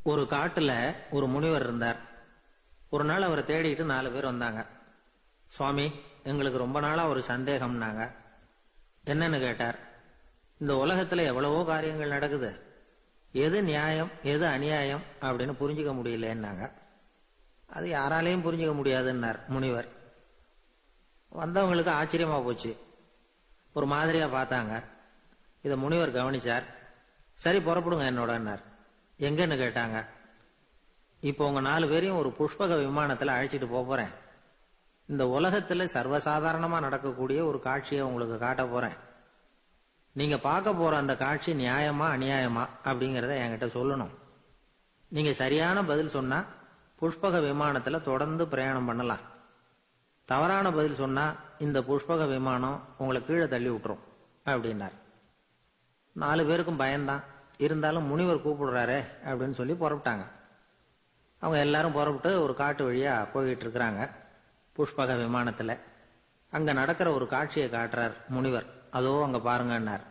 ஒரு காட்டுல ஒரு முனிவர் இருந்தார். ஒரு நாள் அவரை தேடிட்டு 4 பேர் வந்தாங்க. சுவாமி, எங்களுக்கு ரொம்ப நாளா ஒரு சந்தேகம்னாங்க. என்னன்னு கேட்டார். இந்த உலகத்துல எவ்வளவோ காரியங்கள் நடக்குது, எது நியாயம் எது அநியாயம் அப்படின்னு புரிஞ்சுக்க முடியலன்னாங்க. அது யாராலையும் புரிஞ்சுக்க முடியாதுன்னார் முனிவர். வந்தவங்களுக்கு ஆச்சரியமா போச்சு, ஒரு மாதிரியா பார்த்தாங்க. இத முனிவர் கவனிச்சார். சரி, புறப்படுங்க என்னோடன்னார். எங்கன்னு கேட்டாங்க. இப்போ உங்க 4 பேரையும் ஒரு புஷ்பக விமானத்துல அழைச்சிட்டு போறேன். இந்த உலகத்துல சர்வசாதாரணமா நடக்கக்கூடிய ஒரு காட்சியை உங்களுக்கு காட்ட போறேன். நீங்க பார்க்க போற அந்த காட்சி நியாயமா அநியாயமா அப்படிங்கறத என்கிட்ட சொல்லணும். நீங்க சரியான பதில் சொன்னா புஷ்பக விமானத்துல தொடர்ந்து பிரயாணம் பண்ணலாம். தவறான பதில் சொன்னா இந்த புஷ்பக விமானம் உங்களை கீழே தள்ளி விட்டுரும் அப்படின்னார். 4 பேருக்கும் பயம்தான். இருந்தாலும் முனிவர் கூப்பிடுறாரே அப்படின்னு சொல்லி புறப்பட்டாங்க. அவங்க எல்லாரும் புறப்பட்டு ஒரு காட்டு வழியா போய்கிட்டு இருக்கிறாங்க புஷ்பக விமானத்துல. அங்க நடக்கிற ஒரு காட்சியை காட்டுறார் முனிவர். அதோ அங்க பாருங்கன்னார்.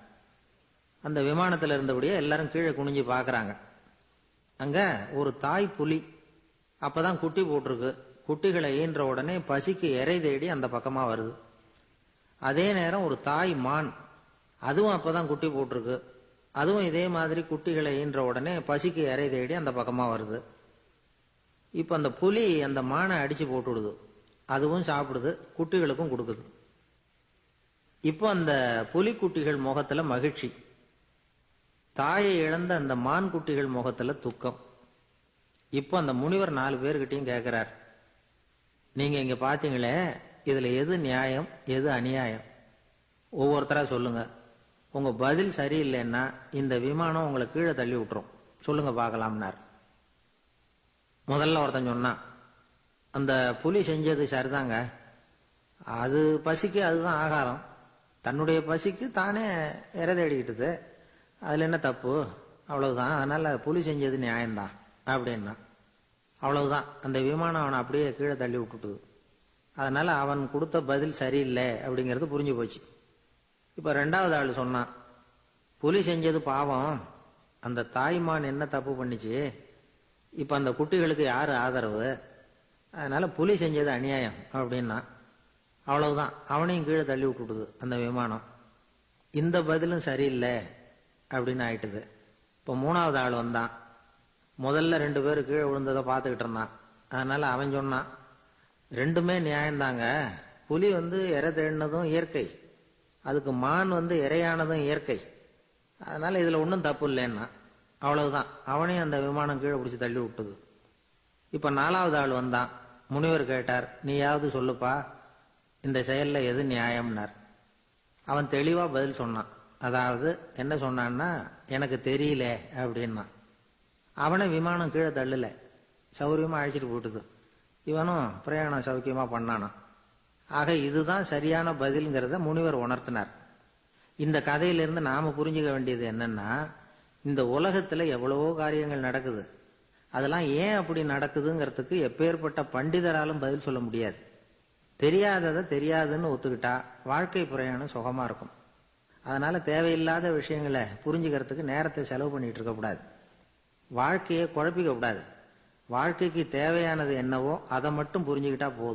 அந்த விமானத்துல இருந்தபடியே எல்லாரும் கீழே குனிஞ்சு பாக்குறாங்க. அங்க ஒரு தாய் புலி அப்பதான் குட்டி போட்டிருக்கு. குட்டிகளை ஈன்ற உடனே பசிக்கு இறை தேடி அந்த பக்கமா வருது. அதே நேரம் ஒரு தாய் மான், அதுவும் அப்பதான் குட்டி போட்டிருக்கு. அதுவும் இதே மாதிரி குட்டிகளை ஈன்ற உடனே பசிக்கு இறை தேடி அந்த பக்கமா வருது. இப்ப அந்த புலி அந்த மானை அடிச்சு போட்டுடுது. அதுவும் சாப்பிடுது, குட்டிகளுக்கும் கொடுக்குது. இப்போ அந்த புலி குட்டிகள் முகத்துல மகிழ்ச்சி, தாயை இழந்த அந்த மான் குட்டிகள் முகத்துல துக்கம். இப்போ அந்த முனிவர் 4 பேர்கிட்டையும் கேட்கிறார், நீங்க இங்க பாத்தீங்களே, இதுல எது நியாயம் எது அநியாயம்? ஒவ்வொருத்தரா சொல்லுங்க. உங்க பதில் சரியில்லைன்னா இந்த விமானம் உங்களை கீழே தள்ளி விட்டுரும். சொல்லுங்க பார்க்கலாம்னார். முதல்ல ஒருத்தன் சொன்னான், அந்த புலி செஞ்சது சரிதாங்க. அது பசிக்கு அதுதான் ஆகாரம். தன்னுடைய பசிக்கு தானே இறை தேடிக்கிட்டது. அதுல என்ன தப்பு? அவ்வளவுதான். அதனால புலி செஞ்சது நியாயம்தான் அப்படின்னா. அவ்வளவுதான், அந்த விமானம் அவனை அப்படியே கீழே தள்ளி விட்டுட்டுது. அதனால அவன் கொடுத்த பதில் சரியில்லை அப்படிங்கிறது புரிஞ்சு போச்சு. இப்ப 2வது ஆள் சொன்னான், புலி செஞ்சது பாவம், அந்த தாய்மான் என்ன தப்பு பண்ணிச்சு? இப்ப அந்த குட்டிகளுக்கு யாரு ஆதரவு? அதனால புலி செஞ்சது அநியாயம் அப்படின்னா. அவ்வளவுதான், அவனையும் கீழே தள்ளி விட்டுடுது அந்த விமானம். இந்த பதிலும் சரியில்லை அப்படின்னு ஆயிட்டுது. இப்ப 3வது ஆள் வந்தான். முதல்ல 2 பேரு கீழே விழுந்ததை பார்த்துக்கிட்டு இருந்தான். அதனால அவன் சொன்னான், ரெண்டுமே நியாயம்தாங்க. புலி இறை தேடினதும் இயற்கை, அதுக்கு மான் இறையானதும் இயற்கை. அதனால இதுல ஒன்றும் தப்பு இல்லைன்னா. அவ்வளவுதான், அவனையும் அந்த விமானம் கீழே பிடிச்சி தள்ளி விட்டுது. இப்ப 4வது ஆள் வந்தான். முனிவர் கேட்டார், நீயாவது சொல்லுப்பா, இந்த செயல்ல எது நியாயம்னார். அவன் தெளிவா பதில் சொன்னான். அதாவது என்ன சொன்னான்னா, எனக்கு தெரியல அப்படின்னா. அவனை விமானம் கீழே தள்ளல, சௌரியமா அழைச்சிட்டு போட்டுது. இவனும் பிரயாணம் சௌக்கியமா பண்ணானா. ஆக இதுதான் சரியான பதில்ங்கிறத முனிவர் உணர்த்தினார். இந்த கதையிலிருந்து நாம புரிஞ்சுக்க வேண்டியது என்னன்னா, இந்த உலகத்துல எவ்வளவோ காரியங்கள் நடக்குது. அதெல்லாம் ஏன் அப்படி நடக்குதுங்கிறதுக்கு எப்பேற்பட்ட பண்டிதராலும் பதில் சொல்ல முடியாது. தெரியாததை தெரியாதுன்னு ஒத்துக்கிட்டா வாழ்க்கை பிரயாணம் சுகமா இருக்கும். அதனால தேவையில்லாத விஷயங்களை புரிஞ்சுக்கிறதுக்கு நேரத்தை செலவு பண்ணிட்டு இருக்க கூடாது. வாழ்க்கையை குழப்பிக்க கூடாது. வாழ்க்கைக்கு தேவையானது என்னவோ அதை மட்டும் புரிஞ்சுக்கிட்டா போதும்.